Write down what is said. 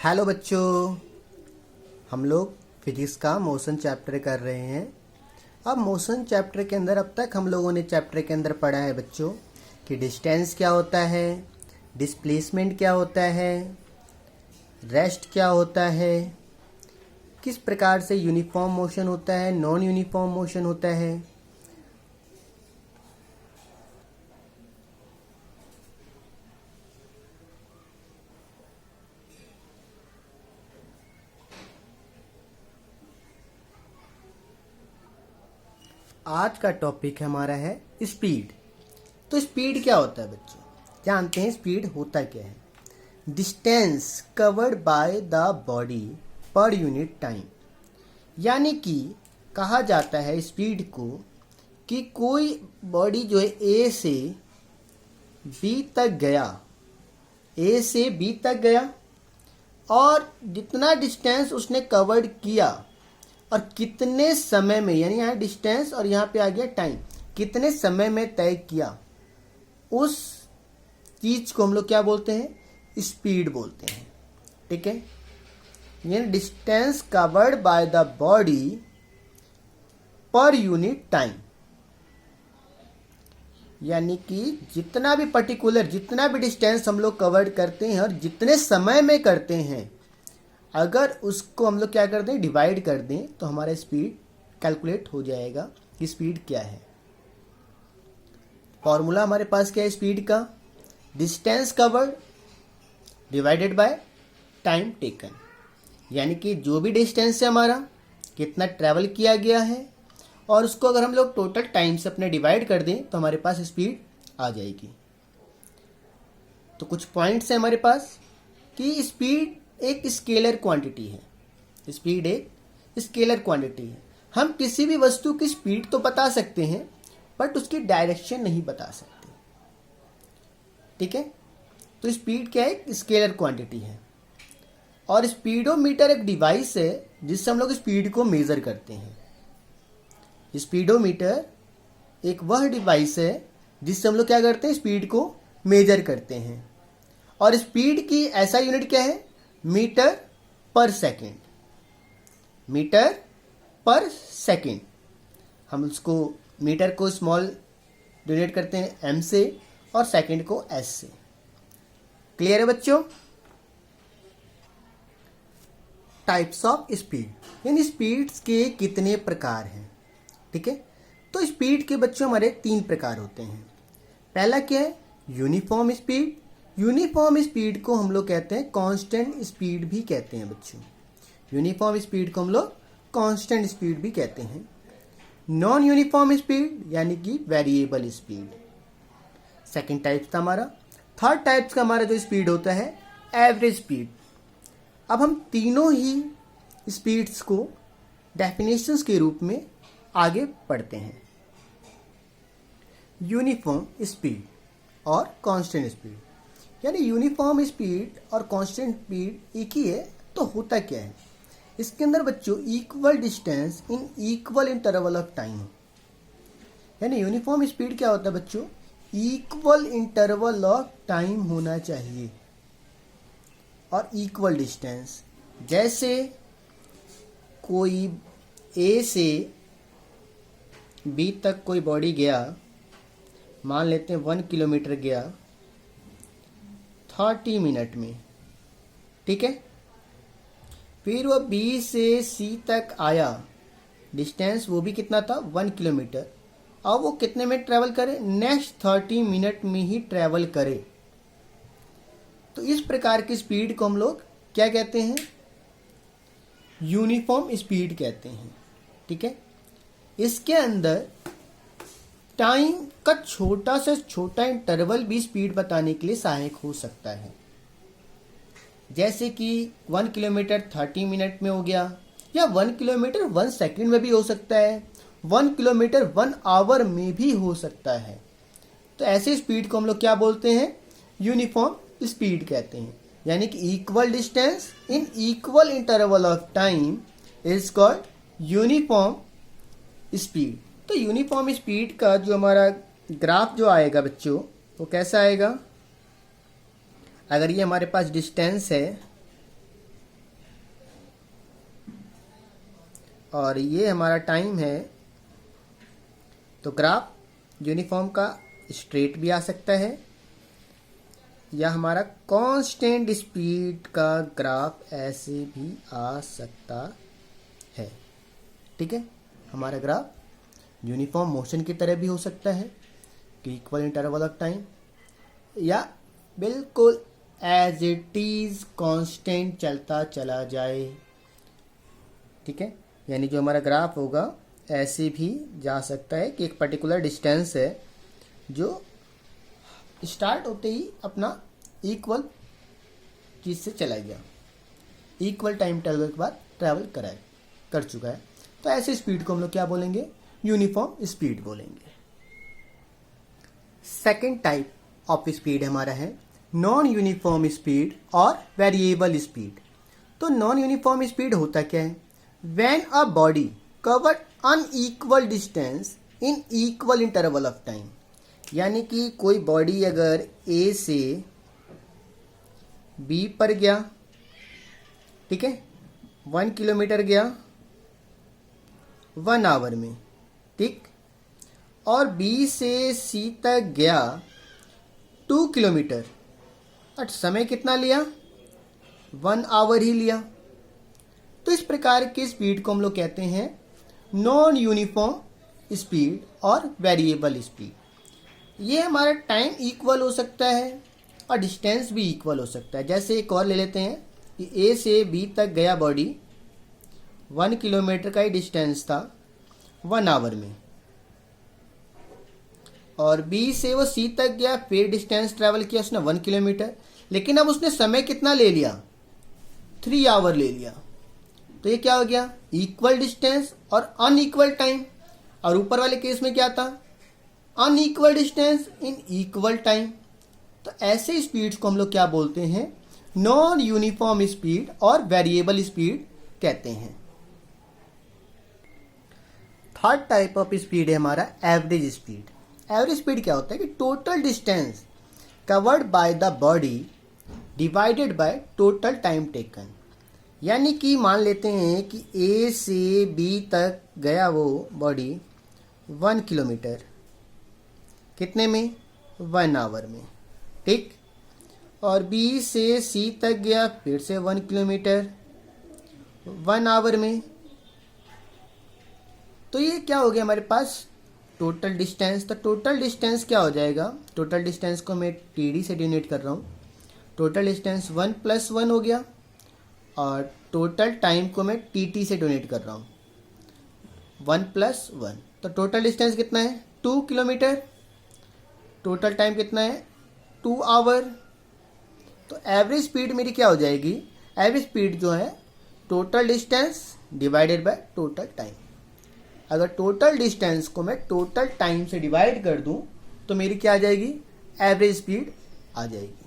Hello बच्चों, हम लोग फिजिक्स का मोशन चैप्टर कर रहे हैं। अब मोशन चैप्टर के अंदर अब तक हम लोगों ने चैप्टर के अंदर पढ़ा है बच्चों कि डिस्टेंस क्या होता है, डिस्प्लेसमेंट क्या होता है, रेस्ट क्या होता है, किस प्रकार से यूनिफॉर्म मोशन होता है, नॉन यूनिफॉर्म मोशन होता है। आज का टॉपिक हमारा है स्पीड। तो स्पीड क्या होता है बच्चों? जानते हैं स्पीड होता क्या है? Distance covered by the body per unit time. यानी कि कहा जाता है स्पीड को कि कोई बॉडी जो है ए से बी तक गया, ए से बी तक गया और जितना डिस्टेंस उसने कवर्ड किया और कितने समय में, यानी यहाँ डिस्टेंस और यहाँ पे आ गया टाइम, कितने समय में तय किया, उस चीज को हम लोग क्या बोलते हैं? स्पीड बोलते हैं। ठीक है, यानी distance covered by the body per unit time. यानी कि जितना भी पर्टिकुलर, जितना भी डिस्टेंस हम लोग कवर करते हैं और जितने समय में करते हैं, अगर उसको हम लोग क्या कर दें, डिवाइड कर दें, तो हमारा स्पीड कैलकुलेट हो जाएगा कि स्पीड क्या है। फॉर्मूला हमारे पास क्या है स्पीड का? Distance covered divided by time taken. यानी कि जो भी डिस्टेंस है हमारा, कितना ट्रैवल किया गया है, और उसको अगर हम लोग टोटल टाइम से अपने डिवाइड कर दें तो हमारे पास स्पीड आ जाएगी। तो कुछ पॉइंट्स हैं हमारे पास कि स्पीड एक स्केलर क्वांटिटी है। स्पीड एक स्केलर क्वांटिटी है। हम किसी भी वस्तु की स्पीड तो बता सकते हैं बट उसकी डायरेक्शन नहीं बता सकते। ठीक है, तो स्पीड क्या है? स्केलर क्वांटिटी है। और स्पीडोमीटर एक डिवाइस है जिससे हम लोग स्पीड को मेजर करते हैं। स्पीडोमीटर एक वह डिवाइस है जिससे हम लोग क्या करते हैं? स्पीड को मेजर करते हैं। और स्पीड की ऐसा यूनिट क्या है? मीटर पर सेकेंड। मीटर पर सेकेंड। हम उसको मीटर को स्मॉल डिनोट करते हैं एम से और सेकेंड को एस से। क्लियर है बच्चों? टाइप्स ऑफ स्पीड, यानी स्पीड्स के कितने प्रकार हैं। ठीक है, तो स्पीड के बच्चों हमारे 3 प्रकार होते हैं। पहला क्या है? Uniform speed. यूनिफॉर्म स्पीड को हम लोग कहते हैं कांस्टेंट स्पीड भी कहते हैं बच्चों। यूनिफॉर्म स्पीड को हम लोग कांस्टेंट स्पीड भी कहते हैं। नॉन यूनिफॉर्म स्पीड यानी कि वेरिएबल स्पीड। सेकंड टाइप था हमारा। थर्ड टाइप का हमारा जो स्पीड होता है एवरेज स्पीड। अब हम तीनों ही स्पीड्स को डेफिनेशंस के रूप में आगे पढ़ते हैं। यूनिफॉर्म स्पीड और कांस्टेंट स्पीड, यानी यूनिफॉर्म स्पीड और कांस्टेंट स्पीड एक ही है। तो होता क्या है इसके अंदर बच्चों? Equal distance in equal interval of time. यानी यूनिफॉर्म स्पीड क्या होता है बच्चों? इक्वल इंटरवल ऑफ टाइम होना चाहिए और इक्वल डिस्टेंस। जैसे कोई ए से बी तक कोई बॉडी गया, मान लेते हैं 1 किलोमीटर गया 30 मिनट में। ठीक है, फिर वो बी से सी तक आया, डिस्टेंस वो भी कितना था? 1 किलोमीटर। अब वो कितने में ट्रैवल करे? नेक्स्ट 30 मिनट में ही ट्रैवल करे। तो इस प्रकार की स्पीड को हम लोग क्या कहते हैं? यूनिफॉर्म स्पीड कहते हैं। ठीक है, इसके अंदर टाइम का छोटा से छोटा इंटरवल भी स्पीड बताने के लिए सहायक हो सकता है। जैसे कि 1 किलोमीटर 30 मिनट में हो गया, या 1 किलोमीटर 1 सेकंड में भी हो सकता है, 1 किलोमीटर 1 आवर में भी हो सकता है। तो ऐसे स्पीड को हम लोग क्या बोलते हैं? यूनिफॉर्म स्पीड कहते हैं। यानी कि equal distance in equal interval of time is called uniform speed. तो यूनिफॉर्म स्पीड का जो हमारा ग्राफ जो आएगा बच्चों, वो कैसा आएगा? अगर ये हमारे पास डिस्टेंस है और ये हमारा टाइम है। तो ग्राफ यूनिफॉर्म का स्ट्रेट भी आ सकता है या हमारा कांस्टेंट स्पीड का ग्राफ ऐसे भी आ सकता है। ठीक है, हमारा ग्राफ यूनिफॉर्म मोशन की तरह भी हो सकता है कि इक्वल इंटरवल ऑफ टाइम, या बिल्कुल एज इट इज कांस्टेंट चलता चला जाए। ठीक है, यानी जो हमारा ग्राफ होगा ऐसे भी जा सकता है कि एक पर्टिकुलर डिस्टेंस है जो स्टार्ट होते ही अपना इक्वल चीज से चला गया, इक्वल टाइम इंटरवल के बाद ट्रैवल कर चुका है। तो ऐसे स्पीड को हम लोग क्या बोलेंगे? यूनिफॉर्म स्पीड बोलेंगे। सेकेंड टाइप ऑफ स्पीड हमारा है नॉन यूनिफॉर्म स्पीड और वेरिएबल स्पीड। तो नॉन यूनिफॉर्म स्पीड होता क्या है? When a body cover unequal distance in equal interval of time. यानी कि कोई बॉडी अगर ए से बी पर गया, ठीक है, 1 किलोमीटर गया 1 आवर में, ठीक, और बी से सी तक गया 2 किलोमीटर, और समय कितना लिया? 1 आवर ही लिया। तो इस प्रकार की स्पीड को हम लोग कहते हैं नॉन यूनिफॉर्म स्पीड और वेरिएबल स्पीड। ये हमारा टाइम इक्वल हो सकता है और डिस्टेंस भी इक्वल हो सकता है। जैसे एक और ले लेते हैं कि ए से बी तक गया बॉडी, 1 किलोमीटर का ही डिस्टेंस था 1 आवर में, और बी से वो सी तक गया, फिर डिस्टेंस ट्रैवल किया उसने 1 किलोमीटर, लेकिन अब उसने समय कितना ले लिया? 3 आवर ले लिया। तो ये क्या हो गया? इक्वल डिस्टेंस और अनइक्वल टाइम। और ऊपर वाले केस में क्या था? Unequal distance in equal time. तो ऐसे स्पीड्स को हम लोग क्या बोलते हैं? नॉन यूनिफॉर्म स्पीड और वेरिएबल स्पीड कहते हैं। थर्ड टाइप ऑफ स्पीड है हमारा एवरेज स्पीड। एवरेज स्पीड क्या होता है कि total distance covered by the body divided by total time taken. यानी कि मान लेते हैं कि ए से बी तक गया वो बॉडी 1 किलोमीटर, कितने में? 1 आवर में, ठीक, और बी से सी तक गया फिर से 1 किलोमीटर 1 आवर में। तो ये क्या हो गया हमारे पास? Total distance. तो टोटल डिस्टेंस क्या हो जाएगा? टोटल डिस्टेंस को मैं टीडी से डिनोट कर रहा हूँ। टोटल डिस्टेंस 1 + 1 हो गया, और टोटल टाइम को मैं टीटी से डोनेट कर रहा हूँ, 1 + 1। तो टोटल डिस्टेंस कितना है? 2 किलोमीटर। टोटल टाइम कितना है? 2 आवर। तो एवरेज स्पीड मेरी क्या हो जाएगी? एवरेज स्पीड जो है total distance divided by total time. अगर टोटल डिस्टेंस को मैं टोटल टाइम से डिवाइड कर दूं तो मेरी क्या आ जाएगी? एवरेज स्पीड आ जाएगी।